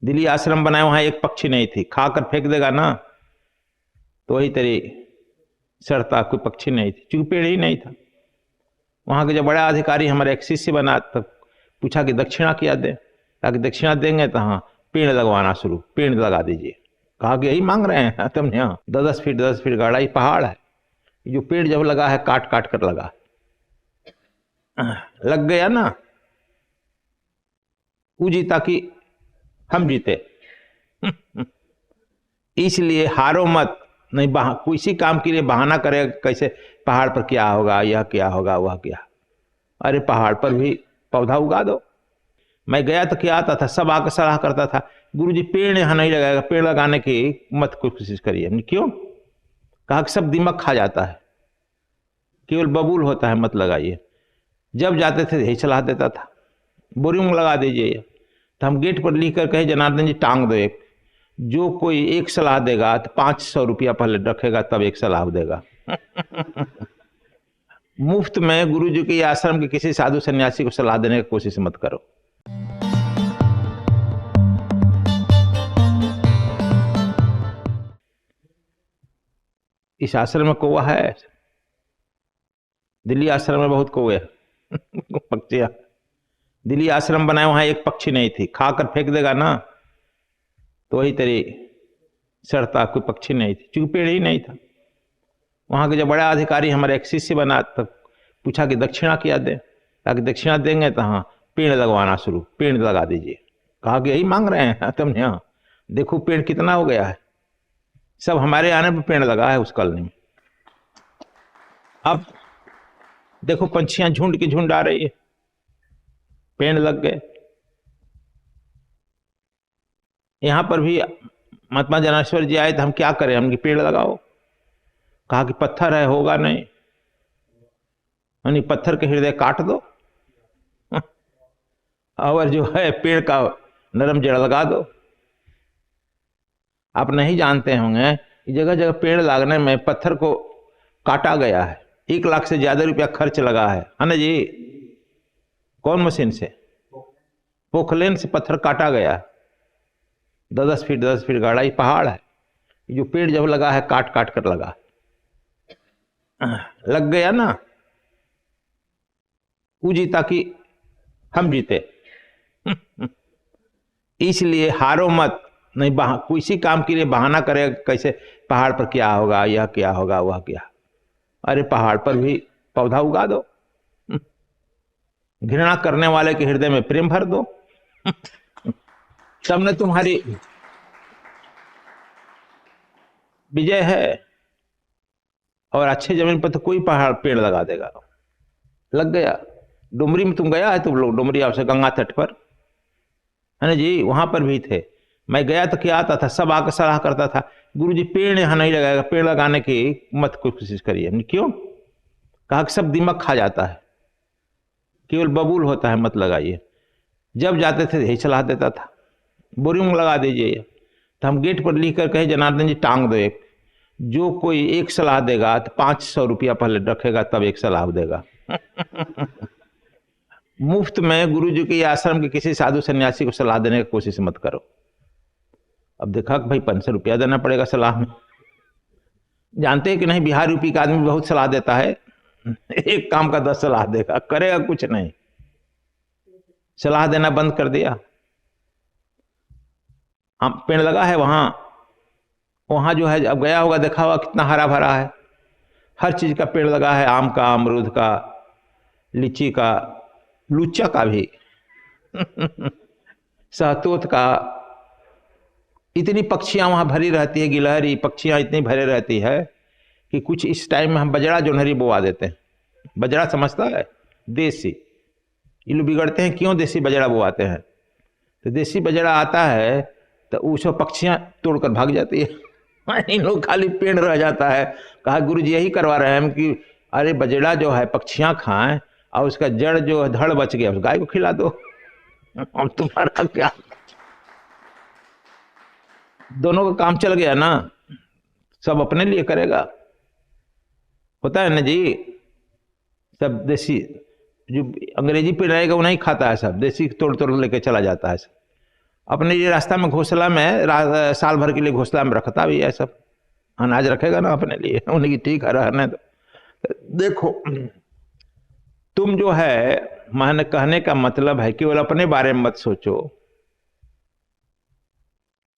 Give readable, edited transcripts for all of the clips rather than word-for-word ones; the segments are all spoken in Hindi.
दिल्ली आश्रम बनाए, वहां एक पक्षी नहीं थी, खाकर फेंक देगा ना तो वही तेरी सड़ता, कोई पक्षी नहीं थी, क्योंकि पेड़ ही नहीं था। वहां के जो बड़ा अधिकारी हमारे एक शिष्य बना, तो पूछा कि दक्षिणा क्या दे, ताकि दक्षिणा देंगे तो हाँ पेड़ लगवाना शुरू, पेड़ लगा दीजिए। कहा कि यही मांग रहे हैं तुमने, यहाँ 10 फीट 10 फीट गाढ़ा ये पहाड़ है, जो पेड़ जब लगा है काट काट कर लगा, लग गया ना, वो जीता कि हम जीते। इसलिए हारो मत, नहीं किसी काम के लिए बहाना करे, कैसे पहाड़ पर क्या होगा, यह क्या होगा, वह क्या। अरे पहाड़ पर भी पौधा उगा दो। मैं गया तो क्या आता था, सब आकर सलाह करता था, गुरुजी पेड़ यहाँ नहीं लगाएगा, पेड़ लगाने की मत कोशिश करिए। क्यों? कहा कि सब दिमाग खा जाता है, केवल बबूल होता है, मत लगाइए। जब जाते थे यही सलाह देता था, बोरिंग लगा दीजिए। तो हम गेट पर लिख कर कहे, जनार्दन जी टांग दो एक, जो कोई एक सलाह देगा तो 500 रुपया पहले रखेगा, तब एक सलाह देगा। मुफ्त में गुरु जी के आश्रम के किसी साधु सन्यासी को सलाह देने की कोशिश मत करो। इस आश्रम में कौवा है, दिल्ली आश्रम में बहुत कौवे पक्षियां। दिल्ली आश्रम बनाए, वहां एक पक्षी नहीं थी, खाकर फेंक देगा ना तो वही तेरी सड़ता, कोई पक्षी नहीं थी, क्योंकि पेड़ ही नहीं था। वहां के जो बड़ा अधिकारी हमारे एक शिष्य बना, तो पूछा कि दक्षिणा क्या दे, ताकि दक्षिणा देंगे तो हाँ पेड़ लगवाना शुरू, पेड़ लगा दीजिए। कहा कि यही मांग रहे हैं तुमने, यहाँ देखो पेड़ कितना हो गया है, सब हमारे आने पर पेड़ लगा है उस कॉलोनी में। अब देखो पंछियां झुंड की झुंड आ रही है, पेड़ लग गए। यहां पर भी महात्मा जनाश्वर जी आए तो हम क्या करें, हम पेड़ लगाओ। कहा कि पत्थर है, होगा नहीं, यानी पत्थर के हृदय काट दो और जो है पेड़ का नरम जड़ लगा दो। आप नहीं जानते होंगे, जगह जगह पेड़ लगने में पत्थर को काटा गया है, 1 लाख से ज्यादा रुपया खर्च लगा है ना जी। कौन मशीन से? पोखलेन से पत्थर काटा गया है, 10 फीट 10 फीट गाढ़ा ये पहाड़ है, जो पेड़ जब लगा है काट काट कर लगा, लग गया ना, वो जीता कि हम जीते। इसलिए हारो मत, नहीं किसी काम के लिए बहाना करे, कैसे पहाड़ पर क्या होगा, यह क्या होगा, वह क्या। अरे पहाड़ पर भी पौधा उगा दो, घृणा करने वाले के हृदय में प्रेम भर दो, तब न तुम्हारी विजय है। और अच्छे जमीन पर तो कोई पहाड़ पेड़ लगा देगा, लग गया। डुमरी में तुम गया है, तुम लोग डुमरी आपसे गंगा तट पर है ना जी, वहां पर भी थे। मैं गया तो क्या आता था, सब आकर सलाह करता था, गुरुजी पेड़ यहाँ नहीं लगाएगा, पेड़ लगाने की मत कोशिश करिए। क्यों? कहा कि सब दिमाग खा जाता है, केवल बबूल होता है, मत लगाइए। जब जाते थे यही सलाह देता था, बोरिंग लगा दीजिए। तो हम गेट पर लिख कर कहे, जनार्दन जी टांग दो एक, जो कोई एक सलाह देगा तो 500 रुपया पहले रखेगा, तब एक सलाह देगा। मुफ्त में गुरु जी के आश्रम के किसी साधु सन्यासी को सलाह देने की कोशिश मत करो। अब देखा कि भाई 500 रुपया देना पड़ेगा सलाह में। जानते हैं कि नहीं, बिहार यूपी का आदमी बहुत सलाह देता है, एक काम का 10 सलाह देगा, करेगा कुछ नहीं, सलाह देना बंद कर दिया। हम पेड़ लगा है वहां, वहां जो है, अब गया होगा देखा होगा कितना हरा भरा है, हर चीज का पेड़ लगा है, आम का, अमरूद का, लीची का, लुच्चा का भी सहतूत का। इतनी पक्षियां वहां भरी रहती है, गिलहरी पक्षियां इतनी भरे रहती है कि कुछ इस टाइम में हम बजड़ा जोन्हरी बोआ देते हैं। बजड़ा समझता है? देसी। ये लोग बिगड़ते हैं, क्यों देसी बजड़ा बोआते हैं? तो देसी बजड़ा आता है तो उसको पक्षियां तोड़कर भाग जाती है, इन लोग खाली पेड़ रह जाता है। कहा गुरुजी यही करवा रहे हैं हम कि अरे बजड़ा जो है पक्षियां खाएं, और उसका जड़ जो है धड़ बच गया, उस गाय को खिला दो। अब तुम्हारा क्या, दोनों का काम चल गया ना, सब अपने लिए करेगा। होता है ना जी, सब देसी, जो अंग्रेजी पे रहेगा वो नहीं खाता है, सब देसी तोड़ तोड़ लेके चला जाता है। अपने ये रास्ता में घोंसला में साल भर के लिए घोंसला में रखता भी है सब, अनाज रखेगा ना अपने लिए, उन्हें ठीक है रहने दो। देखो तुम जो है, मैंने कहने का मतलब है केवल अपने बारे में मत सोचो।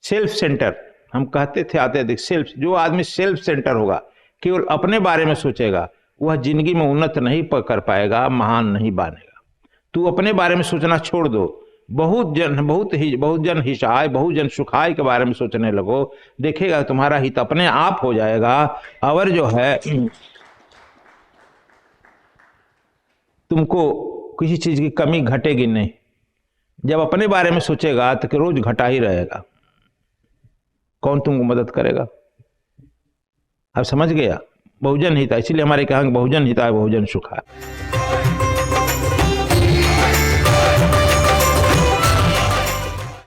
सेल्फ सेंटर हम कहते थे आते थे, सेल्फ, जो आदमी सेल्फ सेंटर होगा, केवल अपने बारे में सोचेगा, वह जिंदगी में उन्नत नहीं कर पाएगा, महान नहीं बनेगा। तू अपने बारे में सोचना छोड़ दो। बहुत जन हिसाय बहुत जन सुखाय के बारे में सोचने लगो, देखेगा तुम्हारा हित अपने आप हो जाएगा। और जो है तुमको किसी चीज की कमी घटेगी नहीं। जब अपने बारे में सोचेगा तो रोज घटा ही रहेगा, कौन तुमको मदद करेगा। अब समझ गया, बहुजन हिताय, इसलिए हमारे कहा बहुजन हिताय बहुजन सुखाय।